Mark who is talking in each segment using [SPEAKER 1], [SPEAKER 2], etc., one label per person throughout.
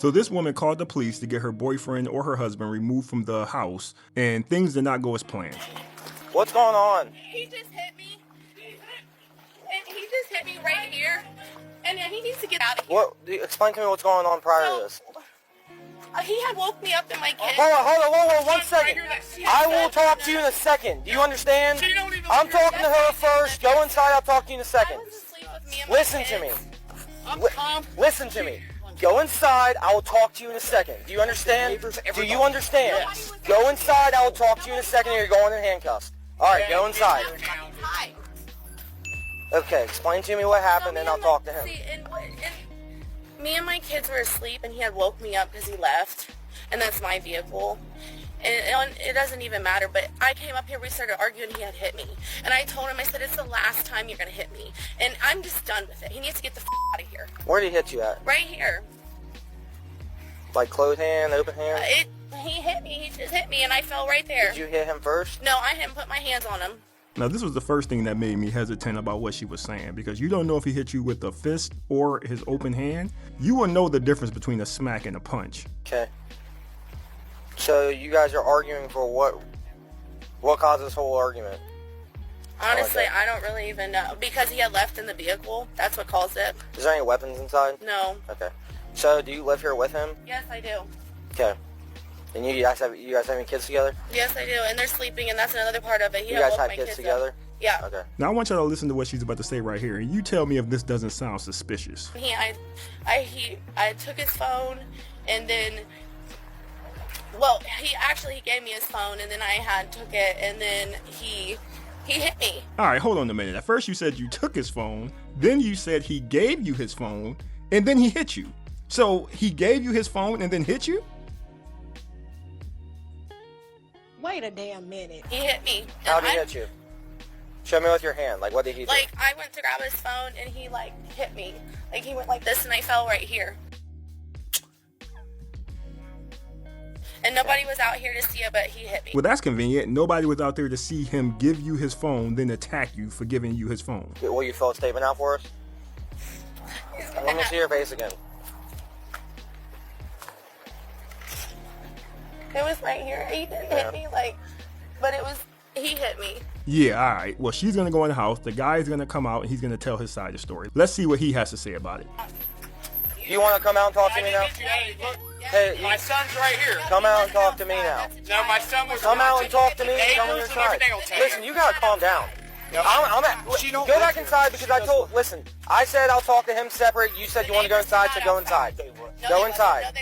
[SPEAKER 1] So this woman called the police to get her boyfriend or her husband removed from the house, and things did not go as planned.
[SPEAKER 2] What's going on?
[SPEAKER 3] He just hit me. And he just hit me right here. And then he needs to get out of here.
[SPEAKER 2] Explain to me what's going on prior to this.
[SPEAKER 3] He had woke me up in my kids.
[SPEAKER 2] Hold on, 1 second. I will talk to you in a second. Do you understand? I'm talking to her first. Go inside, I'll talk to you in a second. Listen to me. Listen to me. Go inside, I will talk to you in a second. Do you understand? Do you understand? Go inside, I will talk to you in a second, or you're going in handcuffs. Alright, go inside. Okay, explain to me what happened, and I'll talk to him.
[SPEAKER 3] Me and my kids were asleep, and he had woke me up because he left, and that's my vehicle. And it doesn't even matter, but I came up here, we started arguing, he had hit me. And I told him, I said, it's the last time you're going to hit me. And I'm just done with it. He needs to get the out of here.
[SPEAKER 2] Where did he hit you at?
[SPEAKER 3] Right here.
[SPEAKER 2] Like closed hand, open hand?
[SPEAKER 3] He hit me, he just hit me, and I fell right there.
[SPEAKER 2] Did you hit him first?
[SPEAKER 3] No, I hadn't put my hands on him.
[SPEAKER 1] Now, this was the first thing that made me hesitant about what she was saying, because you don't know if he hit you with a fist or his open hand. You will know the difference between a smack and a punch.
[SPEAKER 2] Okay. So you guys are arguing for what? What caused this whole argument?
[SPEAKER 3] Honestly, I don't really even know. Because he had left in the vehicle. That's what caused it.
[SPEAKER 2] Is there any weapons inside?
[SPEAKER 3] No.
[SPEAKER 2] Okay. So do you live here with him?
[SPEAKER 3] Yes, I do.
[SPEAKER 2] Okay. And you guys have any kids together?
[SPEAKER 3] Yes, I do. And they're sleeping, and that's another part of it.
[SPEAKER 2] You guys have kids together?
[SPEAKER 3] Yeah.
[SPEAKER 2] Okay.
[SPEAKER 1] Now I want y'all to listen to what she's about to say right here, and you tell me if this doesn't sound suspicious.
[SPEAKER 3] I took his phone, and then, well, he gave me his phone, and then I took it, and then he hit me.
[SPEAKER 1] All right, hold on a minute. At first you said you took his phone, then you said he gave you his phone, and then he hit you. So he gave you his phone and then hit you?
[SPEAKER 4] Wait a damn minute.
[SPEAKER 3] He hit me.
[SPEAKER 2] How did he hit you? Show me with your hand. Like, what did he do?
[SPEAKER 3] Like, I went to grab his phone, and he, hit me. Like, he went like this, and I fell right here. And nobody was out here to see it, but he hit me.
[SPEAKER 1] Well, that's convenient. Nobody was out there to see him give you his phone, then attack you for giving you his phone.
[SPEAKER 2] Will you fill a statement out for us? Let me see your face again.
[SPEAKER 3] It was right here. He didn't hit me, but he hit me.
[SPEAKER 1] Yeah, all right. Well, she's going to go in the house. The guy's going to come out, and he's going to tell his side of the story. Let's see what he has to say about it.
[SPEAKER 2] You want to come out and talk to me now?
[SPEAKER 5] Hey, my son's right here.
[SPEAKER 2] Come out and talk to me now.
[SPEAKER 5] No, my son was.
[SPEAKER 2] Come out and talk to me. Tell me your side. Listen, you got to calm down. Go back inside because listen, I said I'll talk to him separate. You said you want to go inside, so go inside. Go inside.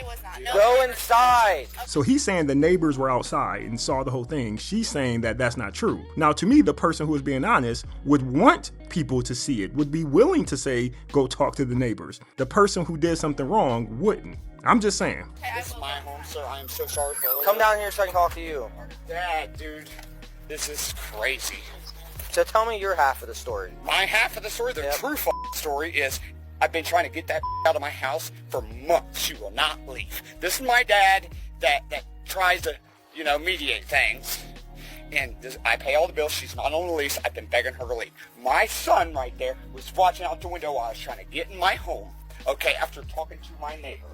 [SPEAKER 2] Go inside.
[SPEAKER 1] So he's saying the neighbors were outside and saw the whole thing. She's saying that that's not true. Now, to me, the person who is being honest would want people to see it, would be willing to say, go talk to the neighbors. The person who did something wrong wouldn't. I'm just saying.
[SPEAKER 5] This is my home, sir. I am so sorry for
[SPEAKER 2] Come down here so I can talk to you.
[SPEAKER 5] Dad, dude, this is crazy.
[SPEAKER 2] So tell me your half of the story.
[SPEAKER 5] My half of the story, the true story is I've been trying to get that out of my house for months. She will not leave. This is my dad that tries to, mediate things. And I pay all the bills. She's not on the lease. I've been begging her to leave. My son right there was watching out the window while I was trying to get in my home. Okay, after talking to my neighbor.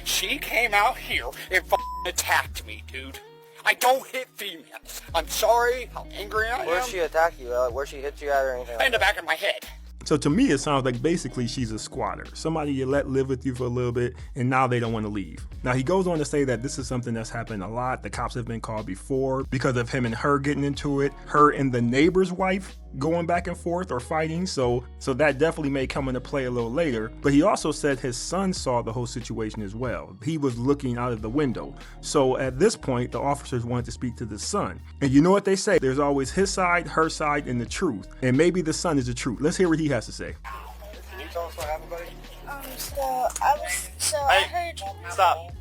[SPEAKER 5] She came out here and attacked me, dude. I don't hit females. I'm sorry how angry I am.
[SPEAKER 2] Where'd she attack you? Where'd she hit you at or anything?
[SPEAKER 5] In the back of my head.
[SPEAKER 1] So to me, it sounds like basically she's a squatter. Somebody you let live with you for a little bit, and now they don't want to leave. Now, he goes on to say that this is something that's happened a lot. The cops have been called before because of him and her getting into it, her and the neighbor's wife going back and forth or fighting. So that definitely may come into play a little later. But he also said his son saw the whole situation as well. He was looking out of the window. So at this point, the officers wanted to speak to the son. And you know what they say? There's always his side, her side, and the truth. And maybe the son is the truth. Let's hear what he has to say.
[SPEAKER 2] Can you tell us what happened, buddy?
[SPEAKER 6] I heard.
[SPEAKER 2] Stop.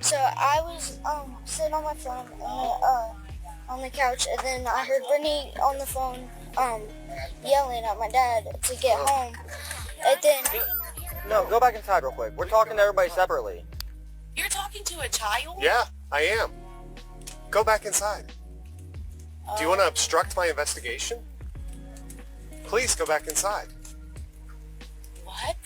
[SPEAKER 6] So I was sitting on my phone on the couch, and then I heard Brittany on the phone yelling at my dad to get home. And then
[SPEAKER 2] No, go back inside real quick. We're talking to everybody separately.
[SPEAKER 3] You're talking to a child?
[SPEAKER 7] Yeah, I am. Go back inside. Do you want to obstruct my investigation? Please go back inside.
[SPEAKER 3] What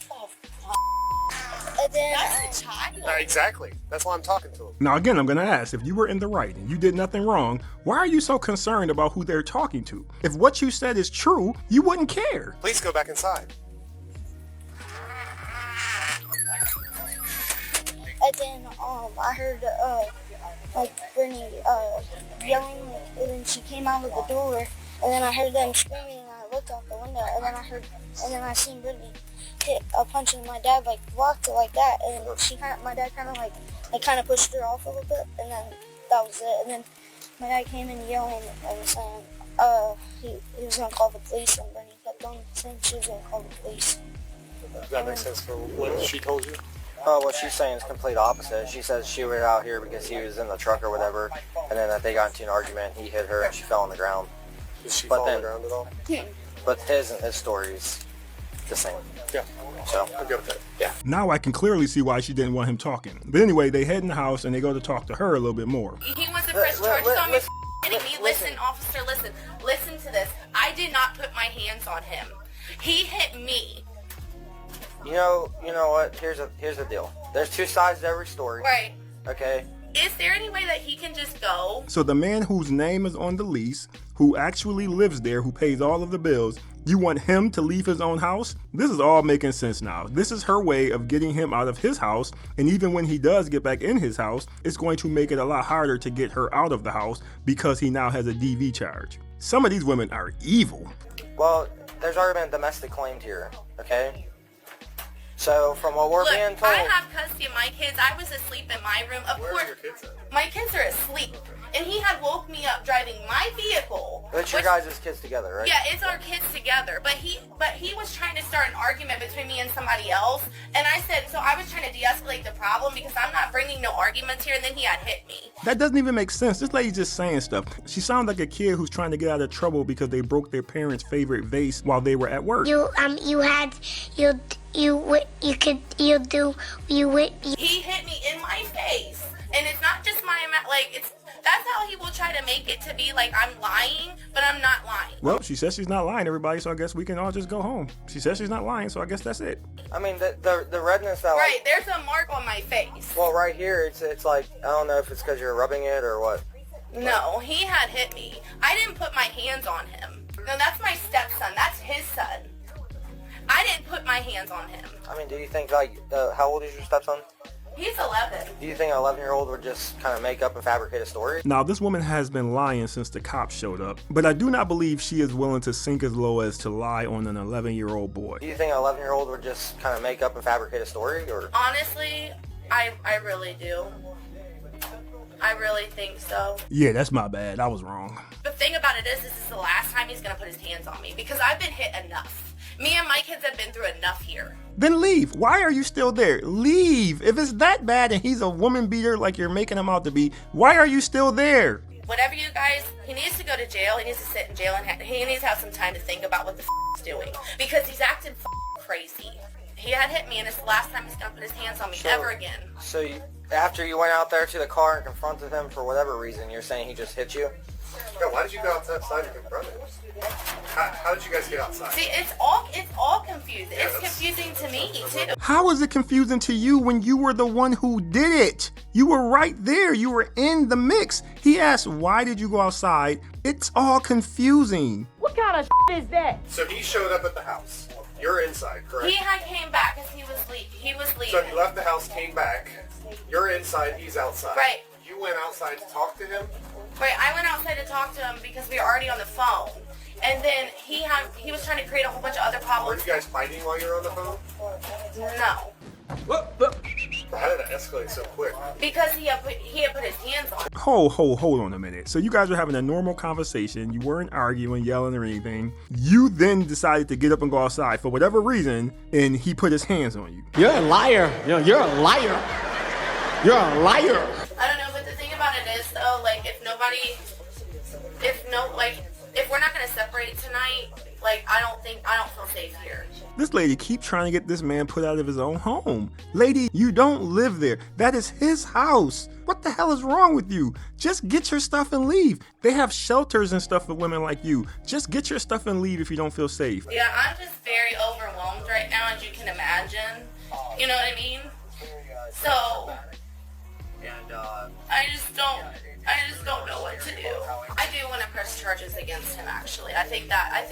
[SPEAKER 3] the
[SPEAKER 6] And then,
[SPEAKER 3] That's a child.
[SPEAKER 7] Exactly. That's why I'm talking to him.
[SPEAKER 1] Now again, I'm gonna ask, if you were in the right and you did nothing wrong, why are you so concerned about who they're talking to? If what you said is true, you wouldn't care.
[SPEAKER 7] Please go back inside.
[SPEAKER 6] and then I heard like Brittany yelling, and then she came out of the door, and then I heard them screaming, and I looked out the window, and then I seen Brittany hit a punch, and my dad like blocked it like that, and my dad kind of pushed her off a little bit, and then that was it. And then my dad came in yelling and saying he was gonna call the police, and Brittany kept on saying she was gonna call the police.
[SPEAKER 7] Does that make sense for what she told you?
[SPEAKER 2] What she's saying is complete opposite. She says she was out here because he was in the truck or whatever, and then that they got into an argument, he hit her, and she fell on the ground.
[SPEAKER 7] Did she fall on the ground at all?
[SPEAKER 2] But his story's the same.
[SPEAKER 7] Yeah.
[SPEAKER 2] So
[SPEAKER 7] I'm good with that. Yeah.
[SPEAKER 1] Now I can clearly see why she didn't want him talking. But anyway, they head in the house and they go to talk to her a little bit more.
[SPEAKER 3] He wants to press charges on me. Listen, officer, listen to this. I did not put my hands on him. He hit me.
[SPEAKER 2] You know what? Here's the deal. There's two sides to every story.
[SPEAKER 3] Right.
[SPEAKER 2] Okay.
[SPEAKER 3] Is there any way that he can just go?
[SPEAKER 1] So the man whose name is on the lease, who actually lives there, who pays all of the bills, you want him to leave his own house? This is all making sense now. This is her way of getting him out of his house, and even when he does get back in his house, it's going to make it a lot harder to get her out of the house because he now has a DV charge. Some of these women are evil.
[SPEAKER 2] Well, there's already been a domestic claimed here, okay? So, from what we're being told...
[SPEAKER 3] I have custody of my kids. I was asleep in my room. Of course,
[SPEAKER 7] your kids at?
[SPEAKER 3] my kids are asleep. And he had woke me up driving my vehicle.
[SPEAKER 2] It's your guys' kids together, right?
[SPEAKER 3] Yeah, it's our kids together. But he was trying to start an argument between me and somebody else. And I said, so I was trying to de-escalate the problem because I'm not bringing no arguments here. And then he had hit me.
[SPEAKER 1] That doesn't even make sense. This lady's just saying stuff. She sounds like a kid who's trying to get out of trouble because they broke their parents' favorite vase while they were at work.
[SPEAKER 6] He
[SPEAKER 3] hit me in my face. And it's not just that's how he will try to make it to be like I'm lying, but I'm not lying.
[SPEAKER 1] Well, she says she's not lying, everybody, so I guess we can all just go home. She says she's not lying, so I guess that's it.
[SPEAKER 2] I mean, the redness that...
[SPEAKER 3] Right, there's a mark on my face.
[SPEAKER 2] Well, right here, it's like, I don't know if it's because you're rubbing it or what.
[SPEAKER 3] No, he had hit me. I didn't put my hands on him. No, that's my stepson. That's his son. I didn't put my hands on him.
[SPEAKER 2] I mean, do you think, like, how old is your stepson?
[SPEAKER 3] He's 11.
[SPEAKER 2] Do you think an 11-year-old would just kind of make up and fabricate a story?
[SPEAKER 1] Now, this woman has been lying since the cops showed up, but I do not believe she is willing to sink as low as to lie on an 11-year-old boy.
[SPEAKER 2] Do you think an 11-year-old would just kind of make up and fabricate a story, or?
[SPEAKER 3] Honestly, I really do. I really think so.
[SPEAKER 1] Yeah, that's my bad. I was wrong.
[SPEAKER 3] The thing about it is, this is the last time he's going to put his hands on me because I've been hit enough. Me and my kids have been through enough here.
[SPEAKER 1] Then leave. Why are you still there? Leave. If it's that bad and he's a woman beater like you're making him out to be, why are you still there?
[SPEAKER 3] Whatever you guys, he needs to go to jail. He needs to sit in jail and he needs to have some time to think about what the he's doing because he's acting crazy. He had hit me and it's the last time he's going to put his hands on me ever again.
[SPEAKER 2] So after you went out there to the car and confronted him for whatever reason, you're saying he just hit you?
[SPEAKER 7] Yeah, why did you go outside and confront him? How did you guys get outside?
[SPEAKER 3] See, it's all confusing. It's confusing to me too.
[SPEAKER 1] How is it confusing to you when you were the one who did it? You were right there. You were in the mix. He asked, why did you go outside? It's all confusing.
[SPEAKER 4] What kind of is that?
[SPEAKER 7] So he showed up at the house. You're inside, correct?
[SPEAKER 3] He had came back because he was leaving.
[SPEAKER 7] So he left the house, came back. You're inside, he's outside.
[SPEAKER 3] Right.
[SPEAKER 7] You went outside to talk to him?
[SPEAKER 3] Right, I went outside to talk to him because we were already on the phone. And then he was trying to create a whole bunch of other
[SPEAKER 7] Were
[SPEAKER 3] problems.
[SPEAKER 7] you guys fighting while you were on the phone?
[SPEAKER 3] No.
[SPEAKER 7] How did it escalate so quick?
[SPEAKER 3] Because he had put his hands on.
[SPEAKER 1] Hold on a minute. So you guys were having a normal conversation. You weren't arguing, yelling, or anything. You then decided to get up and go outside for whatever reason, and he put his hands on you.
[SPEAKER 8] You're a liar. You're a liar. You're a liar.
[SPEAKER 3] I don't know, but the thing about it is though, like if we're not gonna separate tonight, like I don't feel safe here.
[SPEAKER 1] This lady keeps trying to get this man put out of his own home. Lady, you don't live there. That is his house. What the hell is wrong with you? Just get your stuff and leave. They have shelters and stuff for women like you. Just get your stuff and leave if you don't feel safe.
[SPEAKER 3] Yeah, I'm just very overwhelmed right now, as you can imagine. You know what I mean? So, I just don't know what to do. I do want to press charges against him, actually. I think that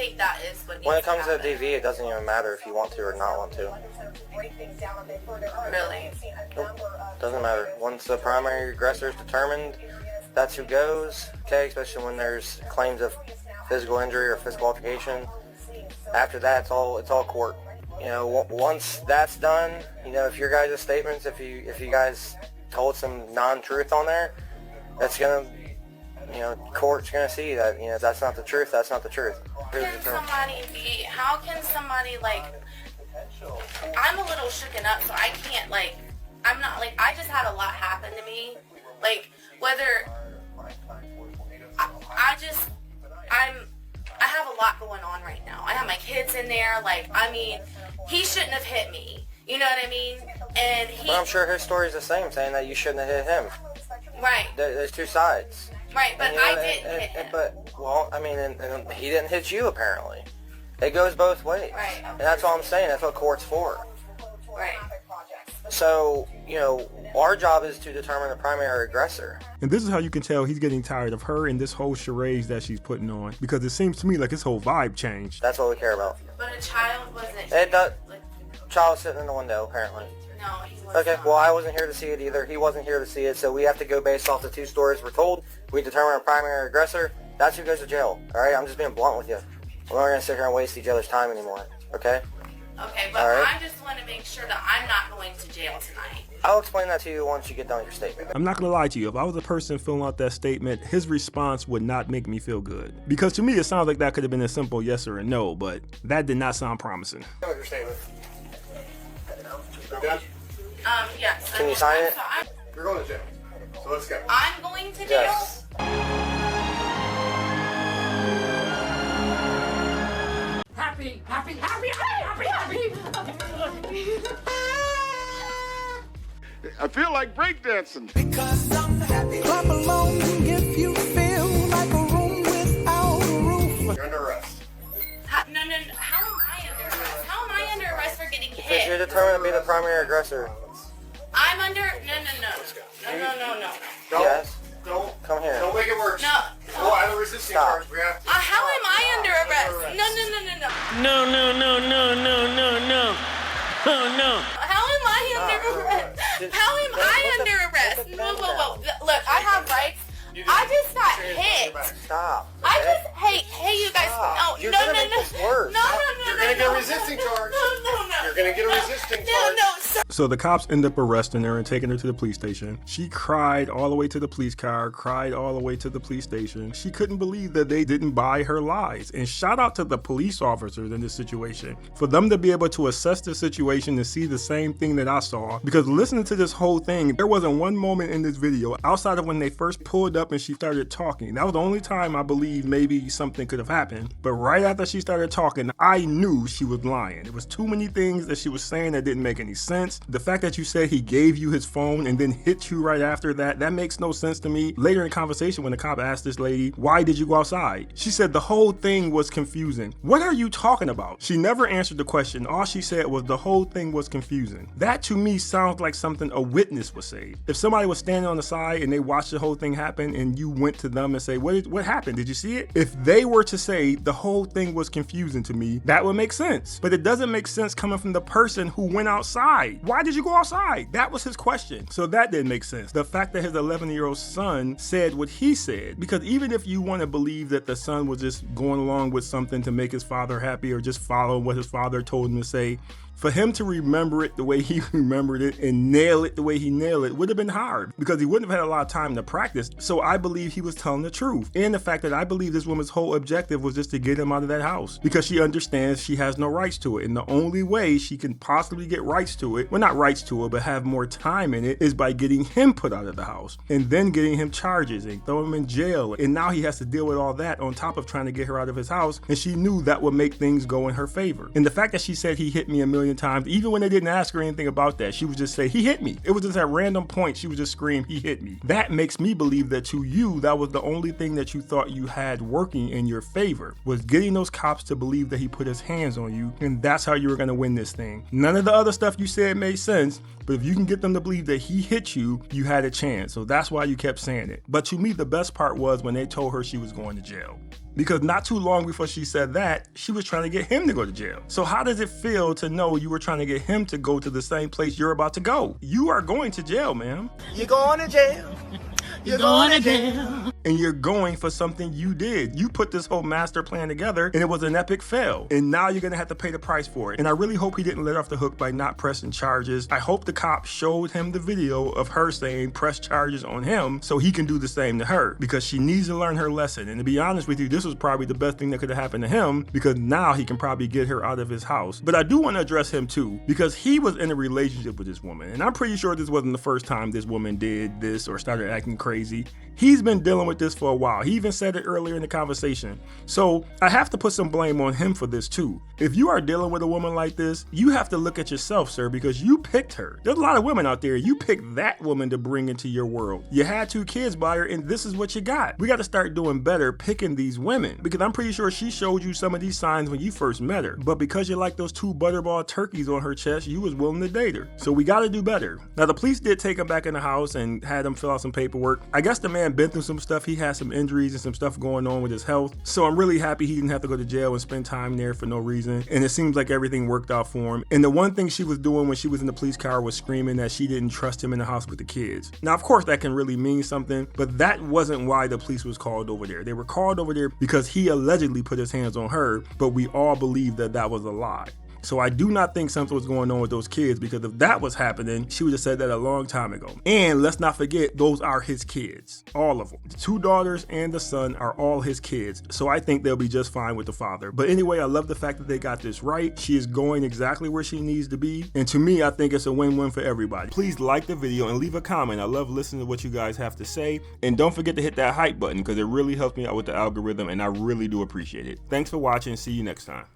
[SPEAKER 3] is what needs
[SPEAKER 2] When it comes to
[SPEAKER 3] happen.
[SPEAKER 2] DV, it doesn't even matter if you want to or not want to.
[SPEAKER 3] Really?
[SPEAKER 2] Nope. Doesn't matter. Once the primary aggressor is determined, that's who goes. Okay, especially when there's claims of physical injury or physical altercation. After that, it's all court. You know, once that's done, you know, if your guys' statements, if you guys told some non-truth on there, that's gonna, you know, court's gonna see that, you know, that's not the truth. That's not the truth.
[SPEAKER 3] How can somebody, like, I'm a little shooken up, so I can't, like, I'm not, like, I just had a lot happen to me. Like, whether, I have a lot going on right now. I have my kids in there, like, I mean, he shouldn't have hit me. You know what I mean? And
[SPEAKER 2] Well, I'm sure his story's the same, saying that you shouldn't have hit him.
[SPEAKER 3] Right.
[SPEAKER 2] There's two sides.
[SPEAKER 3] Right, but
[SPEAKER 2] And, you know,
[SPEAKER 3] I didn't hit him.
[SPEAKER 2] But, well, I mean, and he didn't hit you, apparently. It goes both ways.
[SPEAKER 3] Right.
[SPEAKER 2] And that's all I'm saying. That's what court's for.
[SPEAKER 3] Right.
[SPEAKER 2] So, you know, our job is to determine the primary aggressor.
[SPEAKER 1] And this is how you can tell he's getting tired of her and this whole charade that she's putting on. Because it seems to me like his whole vibe changed.
[SPEAKER 2] That's what we care about.
[SPEAKER 3] But a child wasn't.
[SPEAKER 2] It does. Child was sitting in the window, apparently.
[SPEAKER 3] No, he was
[SPEAKER 2] Okay,
[SPEAKER 3] not.
[SPEAKER 2] well, I wasn't here to see it either. He wasn't here to see it, so we have to go based off the two stories we're told. We determine a primary aggressor. That's who goes to jail. All right, I'm just being blunt with you. We're not going to sit here and waste each other's time anymore, okay?
[SPEAKER 3] Okay, but
[SPEAKER 2] All right.
[SPEAKER 3] I just want to make sure that I'm not going to jail tonight.
[SPEAKER 2] I'll explain that to you once you get done with your statement.
[SPEAKER 1] I'm not gonna lie to you, if I was a person filling out that statement, his response would not make me feel good. Because to me, it sounds like that could have been a simple yes or a no, but that did not sound promising.
[SPEAKER 7] Tell me your statement. You're done?
[SPEAKER 3] Yes.
[SPEAKER 2] Can you sign it?
[SPEAKER 7] You're going to jail. So let's go.
[SPEAKER 3] I'm going to jail?
[SPEAKER 2] Yes.
[SPEAKER 8] Happy, happy, happy, happy, happy, happy.
[SPEAKER 9] I feel like breakdancing.
[SPEAKER 10] Clap along if you feel like a room without a roof.
[SPEAKER 7] You're under arrest.
[SPEAKER 3] No. How am I under arrest? How am I under arrest for getting
[SPEAKER 2] Because you're
[SPEAKER 3] hit?
[SPEAKER 2] determined to be the primary aggressor.
[SPEAKER 3] I'm under. No.
[SPEAKER 7] Don't,
[SPEAKER 2] Yes.
[SPEAKER 7] don't,
[SPEAKER 2] Come here.
[SPEAKER 7] don't make it worse.
[SPEAKER 3] No.
[SPEAKER 7] We'll add a resisting
[SPEAKER 2] Stop.
[SPEAKER 7] charge. We have to.
[SPEAKER 3] How am I under arrest? No.
[SPEAKER 8] No. Oh, no.
[SPEAKER 3] How am I under arrest? How am I under arrest? Whoa. Look, I have rights. I just got hit.
[SPEAKER 2] Stop.
[SPEAKER 3] I just, hey, you guys.
[SPEAKER 2] Stop.
[SPEAKER 3] No.
[SPEAKER 2] You're gonna make this worse.
[SPEAKER 3] No.
[SPEAKER 7] You're going to get a resisting charge.
[SPEAKER 3] No.
[SPEAKER 7] You're going to get a resisting charge.
[SPEAKER 3] No, sir.
[SPEAKER 1] So the cops end up arresting her and taking her to the police station. She cried all the way to the police car, cried all the way to the police station. She couldn't believe that they didn't buy her lies. And shout out to the police officers in this situation for them to be able to assess the situation and see the same thing that I saw. Because listening to this whole thing, there wasn't one moment in this video outside of when they first pulled up and she started talking. That was the only time I believe maybe something could have happened. But right after she started talking, I knew she was lying. There was too many things that she was saying that didn't make any sense. The fact that you said he gave you his phone and then hit you right after that makes no sense to me. Later in the conversation, when the cop asked this lady, why did you go outside? She said the whole thing was confusing. What are you talking about? She never answered the question. All she said was the whole thing was confusing. That to me sounds like something a witness would say. If somebody was standing on the side and they watched the whole thing happen and you went to them and say, what happened? Did you see it? If they were to say the whole thing was confusing to me, that would make sense. But it doesn't make sense coming from the person who went outside. Why did you go outside? That was his question. So that didn't make sense. The fact that his 11-year-old son said what he said, because even if you want to believe that the son was just going along with something to make his father happy or just follow what his father told him to say, for him to remember it the way he remembered it and nail it the way he nailed it would have been hard because he wouldn't have had a lot of time to practice. So I believe he was telling the truth. And the fact that I believe this woman's whole objective was just to get him out of that house because she understands she has no rights to it. And the only way she can possibly get rights to it, well, not rights to it, but have more time in it, is by getting him put out of the house and then getting him charges and throw him in jail. And now he has to deal with all that on top of trying to get her out of his house. And she knew that would make things go in her favor. And the fact that she said he hit me a million million times. Even when they didn't ask her anything about that, she would just say, he hit me. It was just at random points, she would just scream, he hit me. That makes me believe that to you, that was the only thing that you thought you had working in your favor, was getting those cops to believe that he put his hands on you, and that's how you were gonna win this thing. None of the other stuff you said made sense, but if you can get them to believe that he hit you, you had a chance. So that's why you kept saying it. But to me, the best part was when they told her she was going to jail. Because not too long before she said that, she was trying to get him to go to jail. So how does it feel to know you were trying to get him to go to the same place you're about to go? You are going to jail, ma'am.
[SPEAKER 2] You're going to jail. You're going to jail.
[SPEAKER 1] And you're going for something you did. You put this whole master plan together and it was an epic fail. And now you're gonna have to pay the price for it. And I really hope he didn't let off the hook by not pressing charges. I hope the cop showed him the video of her saying press charges on him so he can do the same to her, because she needs to learn her lesson. And to be honest with you, this was probably the best thing that could have happened to him, because now he can probably get her out of his house. But I do want to address him too, because he was in a relationship with this woman. And I'm pretty sure this wasn't the first time this woman did this or started acting crazy. He's been dealing with this for a while. He even said it earlier in the conversation. So I have to put some blame on him for this too. If you are dealing with a woman like this, you have to look at yourself, sir, because you picked her. There's a lot of women out there. You picked that woman to bring into your world. You had 2 kids by her, and this is what you got. We got to start doing better picking these women, because I'm pretty sure she showed you some of these signs when you first met her. But because you like those 2 butterball turkeys on her chest, you was willing to date her. So we got to do better. Now, the police did take him back in the house and had him fill out some paperwork. I guess the man been through some stuff. He had some injuries and some stuff going on with his health. So I'm really happy he didn't have to go to jail and spend time there for no reason. And it seems like everything worked out for him. And the one thing she was doing when she was in the police car was screaming that she didn't trust him in the house with the kids. Now, of course, that can really mean something, but that wasn't why the police was called over there. They were called over there because he allegedly put his hands on her, but we all believe that that was a lie. So I do not think something was going on with those kids, because if that was happening, she would have said that a long time ago. And let's not forget, those are his kids. All of them. The 2 daughters and the son are all his kids. So I think they'll be just fine with the father. But anyway, I love the fact that they got this right. She is going exactly where she needs to be. And to me, I think it's a win-win for everybody. Please like the video and leave a comment. I love listening to what you guys have to say. And don't forget to hit that hype button, because it really helps me out with the algorithm, and I really do appreciate it. Thanks for watching. See you next time.